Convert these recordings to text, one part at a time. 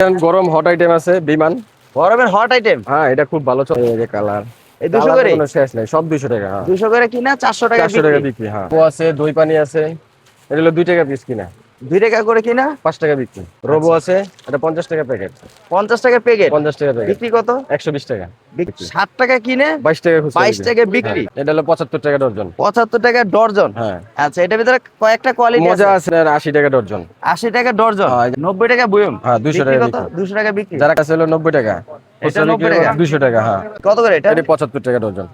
গরম hot item আছে বিমান। গরমের হট আইটেম। হ্যাঁ, এটা খুব ভালো চলে। এই যে কালার, এই 200 কালার করে? কোনো শেষ নাই, সব 200 টাকা। হ্যাঁ, 200 করে কিনা, 400 টাকা 400 টাকা বিক্রি। বিক্রি। হ্যাঁ, ও আছে, দই পানি আছে, এটা হলো 2 টাকা পিস কিনা, 2 টাকা করে কিনা, 5 টাকা বিক্রি। রোবো আচ্ছা। আছে, এটা 50 টাকা প্যাকেট। 50 টাকা প্যাকেট। 50 টাকা প্যাকেট, বিক্রি কত? 120 টাকা বিক্রি। 60 টাকা কিনে, 22 টাকা খুচরা 22 টাকা হ্যাঁ, বিক্রি। এটা হলো 75 টাকা ডর্জন। 75 টাকা ডর্জন। হ্যাঁ, আচ্ছা, এটার ভিতরে কয়েকটা কোয়ালিটি মজা আছে। আছে, আর 80 টাকা ডর্জন। 80 টাকা ডর্জন, হ্যাঁ, 90 টাকা বয়ম। হ্যাঁ, 200 বিক্রি টাকা কত? বিক্রি। 200 টাকা বিক্রি। যারা কাছে হলো 90 টাকা, এটা খুচরা 90 বিক্রি টাকা। 200 টাকা। হ্যাঁ, কত করে এটা? এটা 75 টাকা ডর্জন।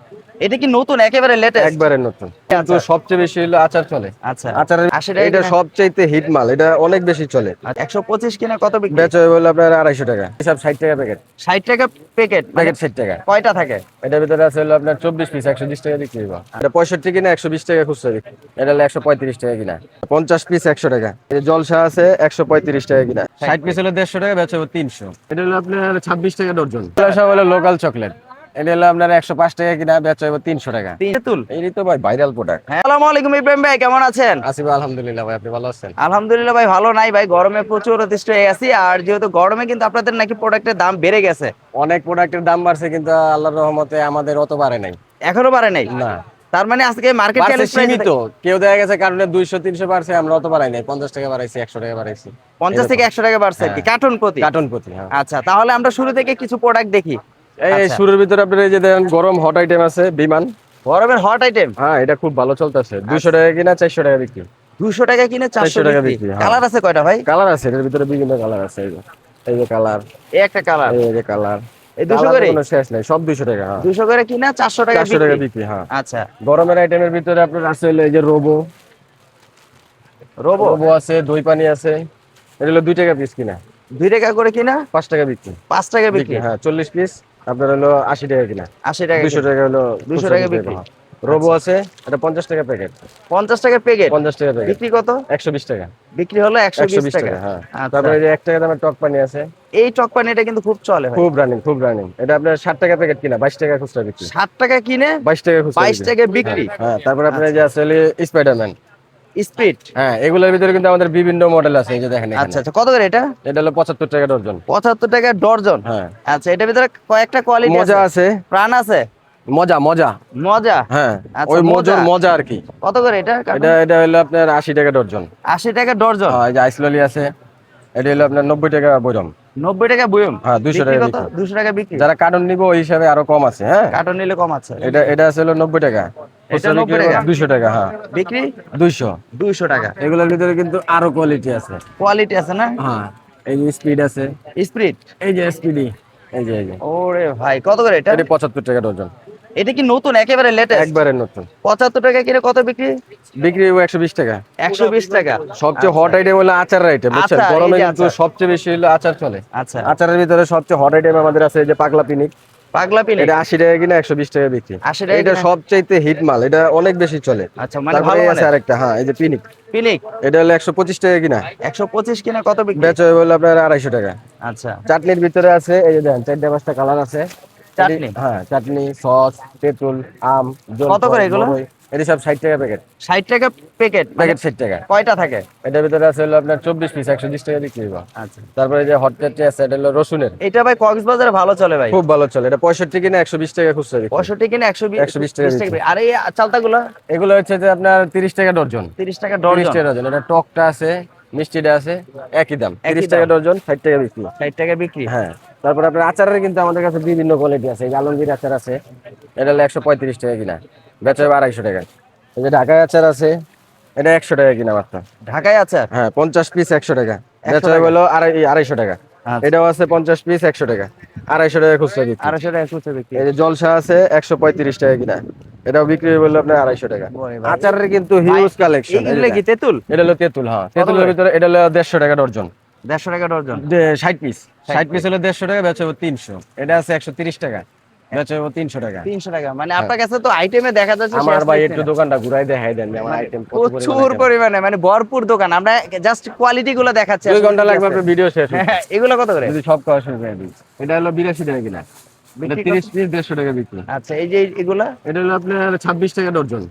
এটা কি নতুন, একেবারে লেটেস্ট? একবারে নতুন, কিন্তু আচ্ছা। সবচেয়ে বেশি হলো আচার চলে। আচ্ছা, আচারের 80 টাকা এটা কিনা। সবচাইতে হিট মাল, এটা অনেক বেশি চলে। 125 কিনা কত বিক্রি? বেচা হয় বলে আপনার 250 টাকা, হিসাব 60 টাকা প্যাকেট। 60 টাকা প্যাকেট। প্যাকেট 60 টাকা। কয়টা থাকে? এটার ভিতরে আছে হলো আপনার 24 পিস, 120 টাকা বিক্রি হইব। এটা 65 কিনা, 120 টাকা খুচরা বিক্রি। এটা হলো 135 টাকা কিনা, 50 পিস 100 টাকা। এই যে জলসা আছে 135 টাকা কিনা, 60 পিস হলো 150 টাকা, বেচা হবে 300। এটা হলো আপনার 26 টাকা ডর্জন। জলসা হলো লোকাল চকলেট, এটা হলো আপনার 105 টাকা কিনা, বেচা হবে 300 টাকা। তেঁতুল। এই তো ভাই ভাইরাল প্রোডাক্ট। হ্যাঁ, আসসালামু আলাইকুম ইব্রাহিম ভাই, কেমন আছেন? আসিফ, আলহামদুলিল্লাহ ভাই, আপনি ভালো আছেন? আলহামদুলিল্লাহ ভাই, ভালো নাই ভাই, গরমে প্রচুর অতিষ্ঠ হয়ে গেছি। আর যেহেতু গরমে কিন্তু আপনাদের নাকি প্রোডাক্টের দাম বেড়ে গেছে। অনেক প্রোডাক্টের দাম বাড়ছে, কিন্তু আল্লাহর রহমতে আমাদের অত বাড়ে নাই। এখনো বাড়ে নাই? না, তার মানে আজকে মার্কেট বাড়ছে চ্যালেঞ্জ সীমিত। কেউ দেখা গেছে কারণে 200-300 বাড়ছে, আমরা অত বাড়াই নাই। 50 টাকা বাড়াইছি, 100 টাকা বাড়াইছি। 50 এরকম। থেকে 100 টাকা বাড়ছে আর কি, হ্যাঁ, কার্টুন প্রতি। কার্টন প্রতি। হ্যাঁ, আচ্ছা, তাহলে আমরা শুরু থেকে কিছু প্রোডাক্ট দেখি। এই আচ্ছা, শুরুর ভিতরে আপনার এই যে দেখেন গরম হট আইটেম আছে বিমান। গরমের হট আইটেম। হ্যাঁ, এটা খুব ভালো চলতেছে। আচ্ছা। 200 টাকা কিনা, 400 টাকা বিক্রি। 200 টাকা কিনে 400 400 টাকা বিক্রি। বিক্রি। হ্যাঁ, কালার আছে কয়টা ভাই? কালার আছে, এটার ভিতরে বিভিন্ন কালার আছে। এই যে কালার, এই একটা কালার। এই যে কালার, এই 200 কালার করে? কোনো শেষ নাই, সব 200 টাকা। হ্যাঁ, 200 করে কিনা, 400 টাকা 400 টাকা বিক্রি। বিক্রি। হ্যাঁ, আচ্ছা, গরমের আইটেমের ভিতরে আপনার আছে হলো এই যে রোবো। রোবো। রোবো আছে, দই পানি আছে, এটা হলো 2 টাকা পিস কিনা, 2 টাকা করে কিনা, 5 টাকা বিক্রি। 5 টাকা বিক্রি, বিক্রি। হ্যাঁ, 40 পিস আপনার হলো 80 টাকা কিনা, 80 টাকা 200 কিনা, টাকা হলো 200 খুচরা টাকা বিক্রি। বিক্রি। হ্যাঁ, রোবো আচ্ছা। আছে, এটা 50 টাকা প্যাকেট। 50 টাকা প্যাকেট। 50 টাকা প্যাকেট, বিক্রি কত? 120 টাকা। বিক্রি হলো 120 120 টাকা। টাকা। হ্যাঁ, আচ্ছা, তারপরে এই যে 1 টাকা দামের টক পানি আছে, এই টক পানিটা কিন্তু খুব চলে ভাই। খুব রানিং, খুব রানিং। এটা আপনার 60 টাকা প্যাকেট কিনা, 22 টাকা খুচরা বিক্রি। 60 টাকা কিনে, 22 টাকা খুচরা 22 বিক্রি। টাকা হ্যাঁ, বিক্রি। হ্যাঁ, তারপরে আপনার এই আচ্ছা, যে আছে হলো স্পাইডারম্যান। স্পিড। হ্যাঁ, এগুলোর ভিতরে কিন্তু আমাদের বিভিন্ন মডেল আছে, এই যে দেখেন আচ্ছা এখানে। আচ্ছা, কত করে এটা? এটা হলো 75 টাকা ডর্জন। 75 টাকা ডর্জন। হ্যাঁ, আচ্ছা, এটার ভিতরে কয়েকটা কোয়ালিটি মজা আছে। আছে, প্রাণ আছে। মজা মজা। মজা। হ্যাঁ, আচ্ছা, ওই মজা। মজার মজা আর কি। কত করে এটা? এটা এটা হলো আপনার 80 টাকা ডর্জন। 80 টাকা ডর্জন। এই যে আইসললি আছে, এটা হলো আপনার 90 টাকা বয়রম। 90 টাকা বয়ম। হ্যাঁ, 200 বিক্রি টাকা কত? বিক্রি। 200 টাকা বিক্রি। যারা কার্টন নিব ওই হিসাবে আরো কম আছে। হ্যাঁ, কার্টন নিলে কম আছে। এটা এটা আছে হলো 90 টাকা, এটা খুচরা 90 বিক্রি টাকা। 200 টাকা। হ্যাঁ, বিক্রি 200। 200 টাকা। এগুলোর ভিতরে কিন্তু আরো কোয়ালিটি আছে। কোয়ালিটি আছে না? হ্যাঁ, এই যে স্পিড আছে, স্পিড। এই যে স্পিডি, এই যে ওরে ভাই, কত করে এটা? এটা 75 টাকা ডজন। এটা কি নতুন, একেবারে লেটেস্ট? একবারে নতুন। 75 টাকা কিনে কত বিক্রি? বিক্রি 120 টাকা। 120 টাকা। সবচেয়ে হট আইটেম হলো আচার আইটেম, বুঝছেন? আচ্ছা, এই গরমে যে কিন্তু আচার। সবচেয়ে বেশি হলো আচার চলে। আচ্ছা, আচারের ভিতরে সবচেয়ে হট আইটেম আমাদের আছে এই যে পাগলা পিনিক। পাগলা পিনিক। এটা 80 টাকা কিনা, 120 টাকা বিক্রি। 80 টাকা এটা কিনা। সবচাইতে হিট মাল, এটা অনেক বেশি চলে। আচ্ছা, মানে তারপরে ভালো এই আছে মানের। আরেকটা, হ্যাঁ, এই যে পিনিক। পিনিক। এটা হলো 125 টাকা কিনা, 125 কিনে কত বিক্রি? বেচা হয় বলে আপনার 250 টাকা। আচ্ছা, চাটনির ভিতরে আছে এই যে দেখেন 4-5টা কালার আছে। চাটনি। হ্যাঁ, চাটনি, সস, তেঁতুল, আম, কত করে এগুলো? এটা সব 60 টাকা প্যাকেট। 60 টাকা প্যাকেট। প্যাকেট 60 টাকা। কয়টা থাকে? এটার ভিতরে আছে হলো আপনার 24 পিস, 120 টাকা বিক্রি হবে। আচ্ছা, তারপরে যে হট চাটনি আছে, এটা হলো রসুনের, এটা ভাই কক্সবাজারে ভালো চলে ভাই। খুব ভালো চলে। এটা 65 কিনা, 120 টাকা খুচরা বিক্রি। 65 কিনে 120 120 টাকা টাকা বিক্রি। বিক্রি। আর এই চালতাগুলো? এগুলো হচ্ছে যে আপনার 30 টাকা ডর্জন। 30 টাকা 30 ডর্জন। টাকা ডর্জন। এটা টকটা আছে, মিষ্টিটা আছে, একই দাম, 30 একই টাকা দাম। ডর্জন, 60 টাকা বিক্রি। 60 টাকা বিক্রি। হ্যাঁ, তারপর আপনার আচারের কিন্তু আমাদের কাছে বিভিন্ন কোয়ালিটি আছে। এই যে আলমগীর আচার আছে, এটা হলো 135 টাকা কিনা, বেচা হবে 250 টাকা। এই যে ঢাকায় আচার আছে, এটা 100 টাকা কিনা মাত্র। ঢাকায় আচার। হ্যাঁ, 50 পিস 100 টাকা, 100 বেচা টাকা। হলো 250 টাকা। আচ্ছা, এটাও আছে 50 পিস 100 টাকা, 250 টাকা খুচরা বিক্রি। 250 টাকা খুচরা বিক্রি। এই যে জলসা আছে 135 টাকা কিনা, এটাও বিক্রি বললো আপনার 250 টাকা। ওরে ভাই। আচারের কিন্তু ভাই, হিউজ কালেকশন। এইগুলো কি তেঁতুল? এটা হলো তেঁতুল। হ্যাঁ, তেঁতুলের করে? ভিতরে এটা হলো 150 টাকা ডর্জন। 150 টাকা ডর্জন। 60 পিস, 60 পিস হলো 150 টাকা, বেচা হবে 300। এটা আছে 130 টাকা, বেচা হবে 300 টাকা। 300 টাকা। মানে আপনার কাছে তো আইটেমে দেখা যাচ্ছে আমার শেষ ভাই নাই একটু না। দোকানটা ঘুরাই দেখাই দেন যে আমার মানে আইটেম কত প্রচুর পরিমাণে, মানে ভরপুর দোকান। আমরা জাস্ট কোয়ালিটি গুলো দেখাচ্ছি। 2 ঘন্টা লাগবে আপনার ভিডিও শেষ হতে। হ্যাঁ, এগুলো কত করে? যদি সব খাওয়া শুরু করে দিই, এটা হলো 82 টাকা কিনা, এটা বিক্রি 30 কত? পিস 150 টাকা বিক্রি। আচ্ছা, এই যে এগুলা? এটা হলো আপনার 26 টাকা ডর্জন।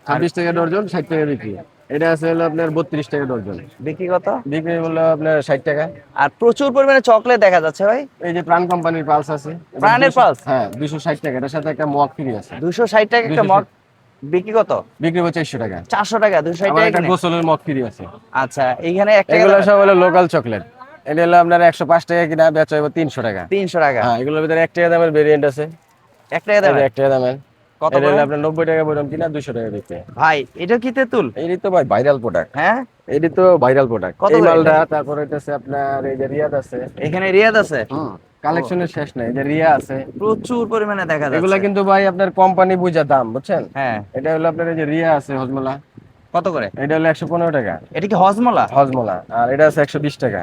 26 টাকা ডর্জন, 60 টাকা বিক্রি। এটা আছে হলো আপনার 32 টাকা ডর্জন, বিক্রি কত? বিক্রি হলো আপনার 60 টাকা। আর প্রচুর পরিমাণে চকলেট দেখা যাচ্ছে ভাই। এই যে প্রাণ কোম্পানির পালস আছে, এটা প্রাণের 200 পালস? হ্যাঁ 260 টাকা, এটার সাথে একটা মগ ফ্রি আছে। 260 টাকা একটা 260 মগ, বিক্রি কত? বিক্রি হচ্ছে 400 টাকা। 400 টাকা, 260 আবার টাকা একটা এখানে। গোসলের মগ ফ্রি আছে। আচ্ছা, এইখানে 1 টাকা এগুলো দামের। সব হলো লোকাল চকলেট। এটা হলো আপনার 105 টাকা কিনা, বেচা হবে 300 টাকা। 300 টাকা। হ্যাঁ, এগুলোর ভিতরে 1 টাকা দামের ভেরিয়েন্ট আছে। 1 টাকা এই যে দামের 1 টাকা দামের। কত এটা করে? হলো আপনার 90 টাকা বললাম কিনা, 200 টাকা বিক্রি। ভাই এটা কি তেঁতুল? এই তো ভাই ভাইরাল প্রোডাক্ট। হ্যাঁ, এটি তো ভাইরাল প্রোডাক্ট। কত এই করে মালটা, এটা? তারপরে হইতেছে আপনার এই যে রিয়াদ আছে। এখানে রিয়াদ আছে। কালেকশনের শেষ নাই। এই যে রিয়া আছে। প্রচুর পরিমাণে দেখা যাচ্ছে। এগুলা কিন্তু ভাই আপনার কোম্পানি বুঝা দাম, বুঝছেন? হ্যাঁ, এটা হলো আপনার এই যে রিয়া আছে হজমলা, কত করে? এটা হলো 115 টাকা এটা কি হজমলা? হজমলা। আর এটা আছে 120 টাকা।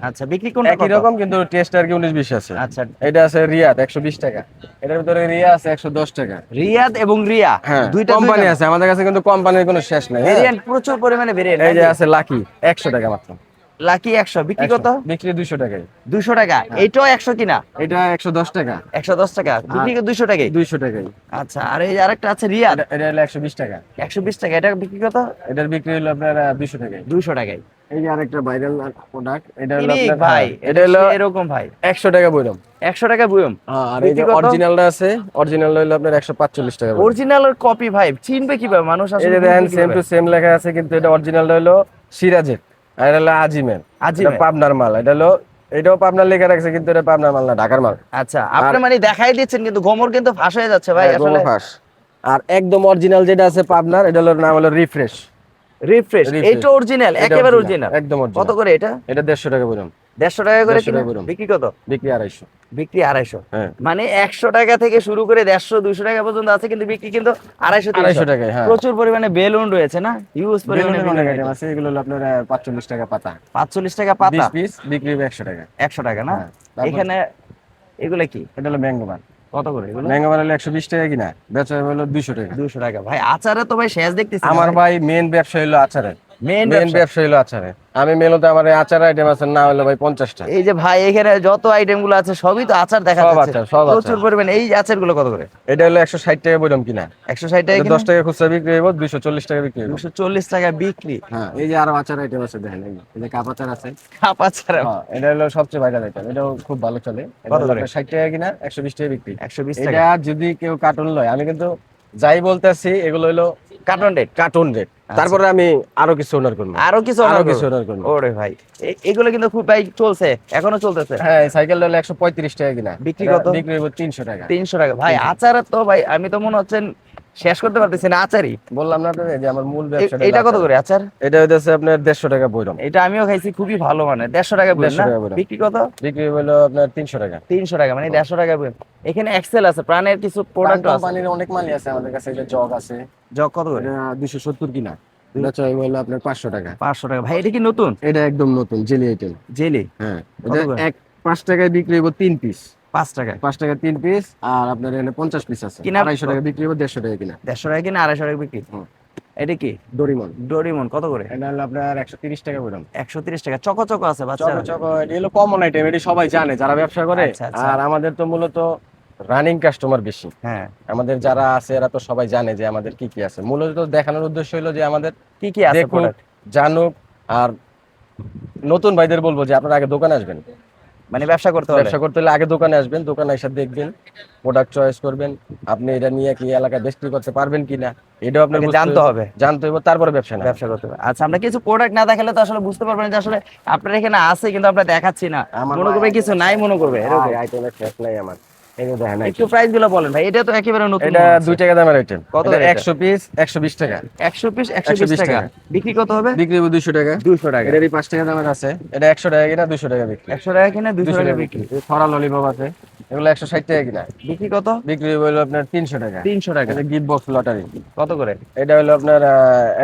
আচ্ছা, বিক্রি কোনটা একই কত? রকম কিন্তু টেস্ট আর কি 19-20 আছে। আচ্ছা, এটা আছে রিয়াদ 120 টাকা। এটার ভিতরে রিয়া আছে 110 টাকা। রিয়াদ এবং রিয়া হ্যাঁ, দুইটা কোম্পানি আছে আমাদের কাছে, কিন্তু কোম্পানির কোনো শেষ নাই। হ্যাঁ? ভেরিয়েন্ট, প্রচুর পরিমাণে ভেরিয়েন্ট। এই যে আছে লাকি 100 টাকা মাত্র। লাকি 100, বিক্রি 100 কত? বিক্রি 200 টাকায়। 200 টাকা। এইটাও 100 কিনা? এটা 110 টাকা। 110 টাকা, বিক্রি 200 টাকাই। 200 টাকাই। আচ্ছা, আর এই যে আরেকটা আছে রিয়াদ, এটা হলো 120 টাকা। 120 টাকা। এটা বিক্রি কত? এটার বিক্রি হলো আপনার 200 টাকায়। 200 টাকায়। এই যে আরেকটা ভাইরাল প্রোডাক্ট, এটা হলো ইনি আপনার ভাই, এটা হলো এরকম ভাই 100 টাকা বইরম। 100 টাকা বুয়ম। আর এই যে বিক্রি কত? অরিজিনালটা আছে, অরিজিনালটা হলো আপনার 145 টাকা বইরম। অরিজিনালের কপি ভাই চিনবে কিভাবে মানুষ? এই আসলে যে বুঝবে দেখেন সেম কিভাবে? টু সেম লেখা আছে, কিন্তু এটা অরিজিনালটা হলো সিরাজের, আর এটা হলো আজিমের। আজিমের। এটা পাবনার মাল। এটা হলো, এটাও পাবনার লেখা রাখছে, কিন্তু এটা পাবনার মাল না, ঢাকার মাল। আচ্ছা, আপনি মানে দেখাই দিচ্ছেন কিন্তু গোমর কিন্তু ফাঁস হয়ে যাচ্ছে ভাই হ্যাঁ, আসলে। গোমর ফাঁস। আর একদম অরিজিনাল যেটা আছে পাবনার, এটা হলো নাম হলো রিফ্রেশ। Refresh, Refresh। এইটা অরিজিনাল, এটা একেবারে original, অরিজিনাল। একদম কত অরিজিনাল। করে এটা? এটা 150 টাকা বইরম। 150 টাকা করে 150 কিনা? টাকা বইরম। বিক্রি কত? বিক্রি 250। বিক্রি 250। হ্যাঁ, মানে 100 টাকা থেকে শুরু করে 150 200 টাকা পর্যন্ত আছে, কিন্তু বিক্রি কিন্তু 250 250 টাকায়। হ্যাঁ, প্রচুর পরিমাণে বেলুন রয়েছে না, ইউজ পরিমাণে বেলুনের অনেক বেলুন আইটেম আছে। এগুলো হলো আপনার 45 টাকা পাতা। 45 টাকা পাতা, 20 পিস বিক্রি হবে 100 টাকা। 100 টাকা না? হ্যাঁ, তারপর এখানে এগুলা কি এটা হলো ম্যাঙ্গো বার। কত করে এগুলো? ম্যাঙ্গো বার হলো 120 টাকা কিনা, বেচা হলো 200 টাকা। 200 টাকা। ভাই আচারে তো ভাই শেষ দেখতেছি আমার ভাই মেন ব্যবসা হলো আচারের। মেইন মেন ব্যবসা হলো আচারের। আমি মেলোতে আমার এই আচার আইটেম আছে না হলো ভাই 50টা। এই যে ভাই এখানে যত আইটেম গুলো আছে সবই তো আচার দেখা সব যাচ্ছে, আচার, সব আচার। প্রচুর পরিমাণে। এই আচার গুলো কত করে? এটা হলো 160 টাকা বইরম কিনা। 160 টাকা এটা কিনা? 10 টাকা খুচরা বিক্রি হইব, 240 টাকা বিক্রি হইব। 240 টাকা বিক্রি। হ্যাঁ, এই যে আরো আচার আইটেম আছে দেখেন, এই যে কাপ আচার আছে। কাপ আচার হ্যাঁ, এটা হলো সবচেয়ে ভাইরাল আইটেম, এটাও খুব ভালো চলে। এটা কত হলো করে? আপনার 60 টাকা কিনা, 120 টাকা বিক্রি। 120 এটা টাকা যদি কেউ কার্টুন লয়, আমি কিন্তু যাই বলতেছি এগুলো হলো কার্টন রেট। Cartoon rate. তারপরে আমি আরো কিছু অনার করবো। আরো কিছু আরো অনার কিছু করবে? অনার করবো। ওরে ভাই, এগুলো কিন্তু খুব ভাই চলছে, এখনো চলতেছে। হ্যাঁ, এই সাইকেলটা হলো 135 টাকা কিনা, বিক্রি এটা কত? বিক্রি হইব 300 টাকা। 300 টাকা। ভাই আচার তো ভাই আমি তো মনে হচ্ছে শেষ করতে পারতেছি না আচারই। বললাম না আপনাদের যে আমার মূল ব্যবসাটা এইটা হলো কত আচার। করে আচার? এটা হইতেছে আপনার 150 টাকা বইরম। এটা আমিও খাইছি, খুবই ভালো মানে 150 টাকা বই 150 না? টাকা বইরম। বিক্রি কত? বিক্রি হলো আপনার 300 টাকা। 300 টাকা, মানে 150 টাকা বই। এখানে এক্সেল আছে, প্রাণের কিছু প্রোডাক্ট আছে। কোম্পানির অনেক মালই আছে আমাদের কাছে। এই যে জগ আছে, জগ কত করে? এটা 270 কিনা, এটা চাই হলো আপনার 500 টাকা। 500 টাকা। ভাই এটা কি নতুন? এটা একদম নতুন জেলি আইটেম। জেলি হ্যাঁ, কত এটা করে? 5 টাকায় বিক্রি হইব 3 পিস। 5 টাকা 5 টাকা 3 পিস। আর আপনার এখানে 50 পিস আছে, কিনা? 250 টাকা বিক্রি হইব, 150 টাকা কিনা। 150 টাকা কিনা, 250 টাকা বিক্রি। হুম। এটা কি ডোরিমন। ডোরিমন কত করে? এটা হলো আপনার 130 টাকা বইরম। 130 টাকা। চকো চকো আছে বাচ্চা। চকো চকো, এটা হলো কমন আইটেম, এটি সবাই জানে যারা ব্যবসা করে। আচ্ছা, আচ্ছা। আর আমাদের তো মূলত রানিং কাস্টমার বেশি। হ্যাঁ, আমাদের যারা আছে এরা তো সবাই জানে যে আমাদের কি কি আছে। মূলত দেখানোর উদ্দেশ্য হলো যে আমাদের কি কি আছে দেখুক, প্রোডাক্ট? জানুক। আর নতুন ভাইদের বলবো যে আপনারা আগে দোকানে আসবেন। মানে ব্যবসা করতে হলে ব্যবসা করতে হলে আগে দোকানে আসবেন, দোকানে এসে দেখবেন, প্রোডাক্ট চয়েস করবেন, আপনি এটা নিয়ে কি এলাকায় বিক্রি করতে পারবেন কিনা এটাও আপনার আগে বুঝতে জানতে হবে। জানতে হবে, তারপরে ব্যবসা না। ব্যবসা করতে হবে। আচ্ছা, আমরা কিছু প্রোডাক্ট না দেখালে তো আসলে বুঝতে পারবেন যে আসলে আপনার এখানে আছে, কিন্তু আমরা দেখাচ্ছি না, আমার মনে করবে কিছু নাই, মনে করবে এরকম। আইটেমের শেষ নাই আমার। এই যে দেখেন একটু প্রাইস গুলো বলেন ভাই, এটা তো একেবারে নতুন এটা মনে হচ্ছে। 2 টাকা দামের আইটেম। কত এটা এটা? 100 পিস 120 টাকা। 100 পিস 120 টাকা। টাকা। বিক্রি কত হবে? বিক্রি হবে 200 টাকা। 200 টাকা। এটারই 5 টাকা দামের আছে। এটা 100 টাকা কিনা, 200 টাকা বিক্রি। 100 টাকা কিনা, 200 টাকা বিক্রি। ফরা ললিপপ আছে, এগুলো 160 টাকা কিনা, বিক্রি কত? বিক্রি হলো আপনার 300 টাকা। 300 টাকা। এটা গিফট বক্স লটারি, কত করে? এটা হলো আপনার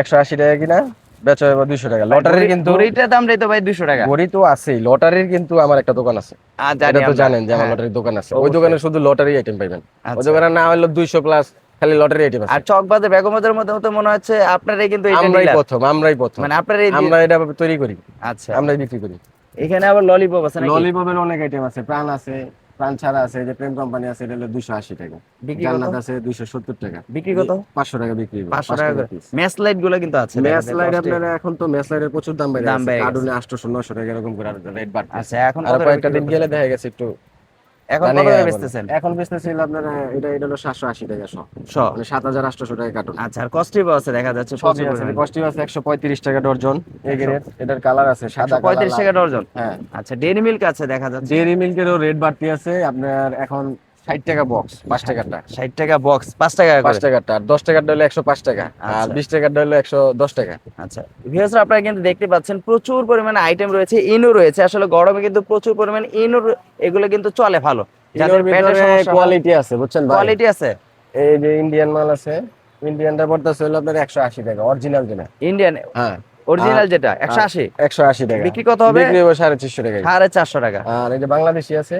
180 টাকা কিনা, বেচা হবে 200 টাকা। লটারির কিন্তু ঘড়িটার দাম তো ভাই 200 টাকা। ঘড়ি তো আছেই, লটারির কিন্তু আমার একটা দোকান আছে। আর জানি এটা তো আমরা। জানেন যে আমার হ্যাঁ। লটারির দোকান আছে। ওই অবশ্যই। দোকানে শুধু লটারি আইটেম পাইবেন। ওই আচ্ছা। দোকানে না হলো 200 প্লাস খালি লটারি আইটেম আছে। আর চকবাজার বেগমবাজারের মধ্যে তো মনে হচ্ছে আপনারাই কিন্তু এটা আমরাই dealer। প্রথম, আমরাই প্রথম। মানে আপনারাই আমরা এটা তৈরি করি, আচ্ছা, আমরাই বিক্রি করি। এখানে আবার ললিপপ আছে নাকি? ললিপপের অনেক আইটেম আছে, প্রাণ আছে, প্রাণ ছাড়া আছে, এই যে প্রেম কোম্পানি আছে, এটা হলো 280 টাকা। বিক্রি কত? জান্নাত আছে 270 টাকা। বিক্রি কত? 500 টাকা বিক্রি হবে, 500 টাকা করে। পিস। ম্যাচ লাইট গুলো কিন্তু আছে, দেখা ম্যাচ যায় লাইট কষ্টে। আপনারা এখন তো ম্যাচ লাইটের প্রচুর দাম বেড়ে দাম গেছে, বেড়ে গেছে। কার্টুনে 800 900 টাকা এরকম করে রেট বাড়তেছে। আচ্ছা, এখন আর কত কয়েকটা বিক্রি দিন গেলে করতেছেন? দেখা গেছে একটু এখন রানিং কত করে হয়ে বলে। বেচতেছেন? এখন বেচতেছিল আপনারা এটা হলো 780 টাকা সব, শ। মানে 7800 টাকা কার্টুন। আচ্ছা, আর কস্টিভ আছে দেখা যাচ্ছে সবই প্রচুর আছে, পরিমাণে। কস্টিউম আছে 135 টাকা ডজন এই গ্রেড। এটার কালার আছে সাদা, 135 টাকা ডজন। হ্যাঁ। আচ্ছা, ডেইরি মিল্ক আছে দেখা যাচ্ছে। ডেইরি মিল্কেরও রেট বাড়তি আছে আপনার এখন 60 টাকা বক্স, 5 টাকাটা। 60 টাকা বক্স, 5 টাকা 5 করে। টাকাটা, আর 10 টাকাটা হলো 105 টাকা, আর আচ্ছা। 20 টাকাটা হলো 110 টাকা। আচ্ছা ভিউয়ার্স, আপনারা কিন্তু দেখতে পাচ্ছেন প্রচুর পরিমাণে আইটেম রয়েছে, ইনো রয়েছে। আসলে গরমে কিন্তু প্রচুর পরিমাণে ইনো, এগুলো কিন্তু চলে ভালো। যাদের এর পেটের ভিতরে সমস্যা, কোয়ালিটি আছে বুঝছেন ভাই। কোয়ালিটি আছে। এই যে ইন্ডিয়ান মাল আছে, ইন্ডিয়ানটা পড়তেছে হলো আপনার 180 টাকা অরিজিনাল যেটা। ইন্ডিয়ান হ্যাঁ, অরিজিনাল যেটা 180। 180 টাকা বিক্রি কত হবে? বিক্রি হবে 450 টাকা। 450 টাকা। আর এই যে বাংলাদেশি আছে,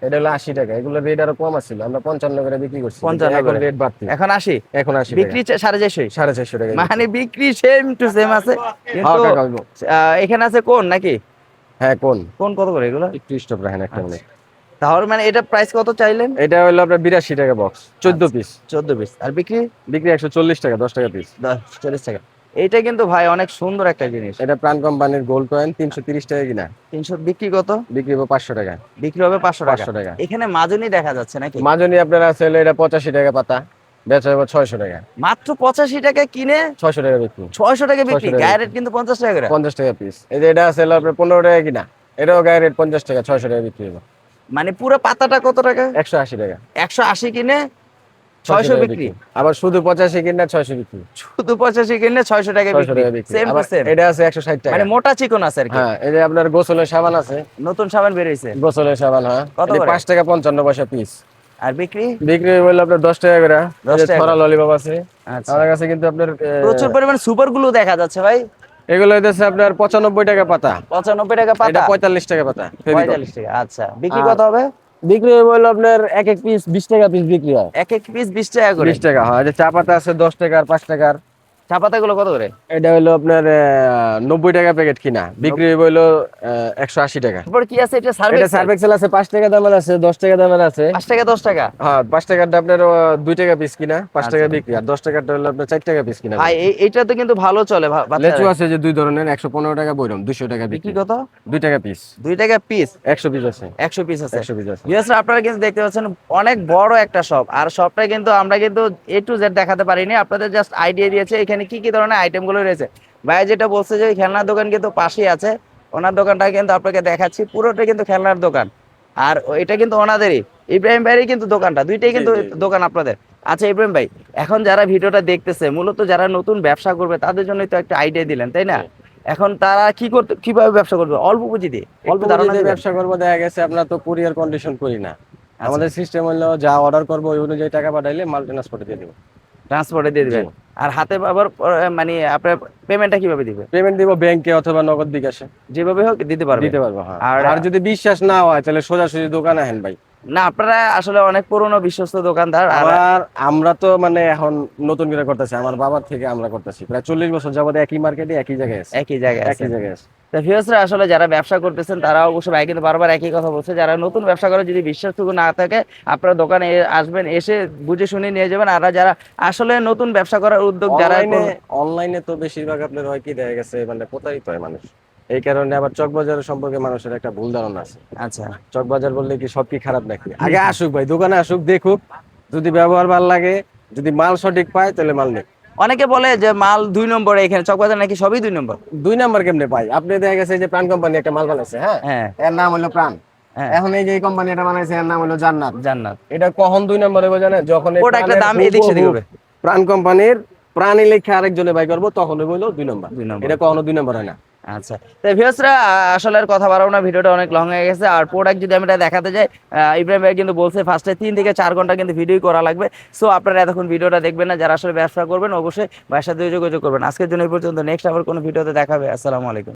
এটা হলো 80 টাকা। এগুলো রেট আরো কম আছিল, আমরা 55 করে বিক্রি করছি, 55 এখন করে। রেট বাড়তি, এখন 80, এখন 80 বিক্রি টাকা, 450। 450 টাকা। মানে বিক্রি সেম টু সেম আছে, কিন্তু হ্যাঁ কাকা বলবো। এখানে আছে কোন নাকি? হ্যাঁ কোন কোন কত করে এগুলো? একটু স্টপ রাখেন একটা মিনিট। তাহলে মানে এটা প্রাইস কত চাইলেন? এটা হলো আপনার 82 টাকা বক্স, 14 পিস। 14 পিস। আর বিক্রি? বিক্রি 140 টাকা, 10 টাকা পিস। 40 টাকা। এইটা কিন্তু ভাই অনেক সুন্দর একটা জিনিস। এটা প্রাণ কোম্পানির গোল্ড কয়েন, 330 টাকা কিনা। 300, বিক্রি কত? বিক্রি হবে 500 টাকা। বিক্রি হবে 500 টাকা। 500 টাকা। এখানে মাজনি দেখা যাচ্ছে নাকি? মাজনি আপনার আছে হলো এটা 85 টাকা পাতা, বেচা হবে 600 টাকা। মাত্র 85 টাকা কিনে 600 টাকা বিক্রি, 600 টাকা বিক্রি। 600 টাকা গায়ের রেট কিন্তু 50 টাকা করে। 50 টাকা পিস। এই যে এটা আছে হলো আপনার 15 টাকা কিনা, এটাও গায়ে রেট 50 টাকা, 600 টাকা বিক্রি হবে। মানে পুরো পাতাটা কত টাকা? 180 টাকা। 180 কিনে 600 টাকা বিক্রি। আবার শুধু 85 কিনা 600 বিক্রি, শুধু 85 কিনে 600 টাকা 600 টাকা বিক্রি। বিক্রি। সেম টু আবার সেম। এটা আছে 160 টাকা। মানে মোটা চিকন আছে আর কি। হ্যাঁ, এই যে আপনার গোসলের সাবান আছে, নতুন সাবান বের হইছে। গোসলের সাবান। হ্যাঁ, কত এটা করে? 5 টাকা 55 পয়সা পিস। আর বিক্রি? বিক্রি হলো আপনার 10 টাকা করে। 10 এই যে টাকা ছড়া করে। ললিপপ আছে আচ্ছা। আমার কাছে, কিন্তু আপনার প্রচুর পরিমাণ সুপার গ্লু দেখা যাচ্ছে ভাই। এগুলো হইতেছে আপনার 95 টাকা পাতা, 95 টাকা পাতা। এটা 45 টাকা পাতা। 45 টাকা। আচ্ছা, বিক্রি কত হবে? বিক্রি হলো আপনার এক এক পিস 20 টাকা পিস বিক্রি হয়। এক এক পিস 20 টাকা করে। 20 টাকা হয়। যে চা পাতা আছে 10 টাকা আর 5 টাকার। চা পাতাগুলো কত করে? এটা হলো আপনার 90 টাকা প্যাকেট কিনা, বিক্রি হলো 180 টাকা। তারপর কি আছে এটা? এটা সার্ভিস। সার্ভেক্সেল আছে 5 টাকা দামের আছে, 10 টাকা দামের আছে। 5 টাকা 10 টাকা। হ্যাঁ, 5 টাকারটা আপনার 2 টাকা পিস কিনা, 5 টাকা আচ্ছা। বিক্রি। আর 10 টাকারটা হলো আপনার 4 টাকা পিস কিনা। ভাই এইটা তো কিন্তু ভালো চলে বাচ্চারা। লেচু আছে যে দুই ধরনের, 115 টাকা বইরম, 200 টাকা বিক্রি বিক্রি। কত? 2 টাকা পিস, 2 টাকা পিস। 100 পিস আছে। 100 পিস আছে। 100 পিস আছে। ভিউয়ার্স, আপনারা কিন্তু দেখতে পাচ্ছেন অনেক বড় একটা শপ। আর শপটা কিন্তু আমরা কিন্তু A to Z দেখাতে পারিনি, আপনাদের জাস্ট আইডিয়া দিয়েছে এখানে কি কি ধরনের আইটেম গুলো রয়েছে। ভাই যেটা বলছে যে খেলনার দোকান কিন্তু পাশেই আছে, ওনার দোকানটা কিন্তু আপনাকে দেখাচ্ছি। পুরোটা কিন্তু খেলনার দোকান, আর এটা কিন্তু ওনাদেরই, ইব্রাহিম ভাইয়েরই কিন্তু দোকানটা, দুইটাই কিন্তু দোকান আপনাদের। আচ্ছা ইব্রাহিম ভাই, এখন যারা ভিডিওটা দেখতেছে, মূলত যারা নতুন ব্যবসা করবে তাদের জন্যই তো একটা আইডিয়া দিলেন, তাই না? এখন তারা কিভাবে ব্যবসা করবে? অল্প পুঁজি দিয়ে, অল্প ধারণা পুঁজিতে দিবেন। ব্যবসা করবো, দেখা গেছে আমরা তো কুরিয়ার কন্ডিশন করি না। আমাদের সিস্টেম হলো যা অর্ডার করবো ওই অনুযায়ী টাকা পাঠাইলে মাল ট্রান্সপোর্টে দিয়ে দেবো। ট্রান্সপোর্টে দিয়ে দিবেন। আর হাতে আবার মানে আপনার পেমেন্টটা কিভাবে দিবে? পেমেন্ট দিব ব্যাংকে অথবা নগদ বিকাশে, যেভাবে হোক দিতে পারবে। দিতে পারবো। হ্যাঁ, আর আর যদি বিশ্বাস না হয় তাহলে সোজাসুজি দোকানে আহেন ভাই। না, আপনারা আসলে অনেক পুরনো বিশ্বস্ত দোকানদার। আর আর আমরা তো মানে এখন নতুন করে করতেছি, আমার বাবার থেকে আমরা করতেছি প্রায় 40 বছর যাবত একই মার্কেটে একই জায়গায় আছে, একই জায়গায় আছে। একই জায়গায় আছে। তা ভিউয়ার্সরা, আসলে যারা ব্যবসা করতেছেন তারা অবশ্যই ভাই কিন্তু বারবার একই কথা বলছে, যারা নতুন ব্যবসা করে যদি বিশ্বাসটুকু না থাকে আপনারা দোকানে আসবেন, এসে বুঝে শুনে নিয়ে যাবেন। আর যারা আসলে নতুন ব্যবসা করার উদ্যোগ যারা অনলাইনে তো বেশিরভাগ আপনার হয় কি, দেখা গেছে মানে প্রতারিত হয় মানুষ। এই কারণে আবার চকবাজার সম্পর্কে মানুষের একটা ভুল ধারণা আছে। আচ্ছা, চকবাজার বললে কি সব কি খারাপ নাকি? আগে আসুক ভাই, দোকানে আসুক, দেখুক, যদি ব্যবহার ভালো লাগে, যদি মাল সঠিক পায় তাহলে মাল নেই। অনেকে বলে যে মাল 2 নম্বরে, এখানে চকবাজার নাকি সবই 2 নম্বর। 2 নাম্বার কেমনে পাই? আপনি দেখা গেছে যে প্রাণ কোম্পানি একটা মাল বানাইছে, হ্যাঁ, হ্যাঁ এর নাম হলো প্রাণ। হ্যাঁ, এখন এই যে এই কোম্পানি এটা বানাইছে, এর নাম হলো জান্নাত। জান্নাত। এটা কখন 2 নম্বরে হবে জানেন? যখন এই ওটা একটা প্রাণের দাম এদিক সেদিক হুবহু হবে। প্রাণ কোম্পানির প্রাণী লেখা আরেকজনে বাই করবো, তখন হইলো 2 নম্বর। 2 নম্বর। এটা কখনো 2 নম্বর হয় না। আচ্ছা, তো ভিউয়ার্সরা, আসলে আর কথা বাড়াবো না, ভিডিওটা অনেক লং হয়ে গেছে। আর প্রোডাক্ট যদি আমি এটা দেখাতে যাই, ইব্রাহিম ভাই কিন্তু বলছে ফার্স্টে 3 থেকে 4 ঘন্টা কিন্তু ভিডিও করা লাগবে। সো আপনারা এতক্ষণ ভিডিওটা দেখবেন না, যারা আসলে ব্যবসা করবেন অবশ্যই ভাইয়ের সাথে যোগাযোগ করবেন। আজকের জন্য এই পর্যন্ত, নেক্সট আবার কোনো ভিডিওতে দেখাবে। আসসালামু আলাইকুম।